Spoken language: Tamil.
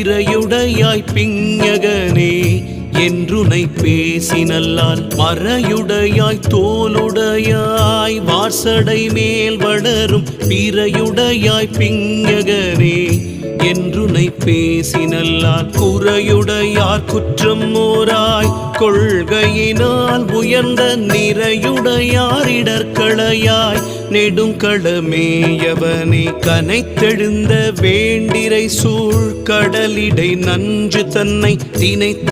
பிறையுடையாய் பிஞகனே என்றுனை பேசினல்லால் மறையுடையாய் தோளுடையாய் வாசடை மேல் வளரும் பிறையுடையாய் பிஞகனே என்றுனை பேசினல்லால் குறையுடையார் குற்றம் ஓராய் கொள்கையினால் உயர்ந்த நிறையுடையார் இடர்களையாய் நெடுங்களமேயவனே கனைத்தெழுந்த வேண்டிரை சூழ் கடலிடை நஞ்சு தன்னை தினைத்த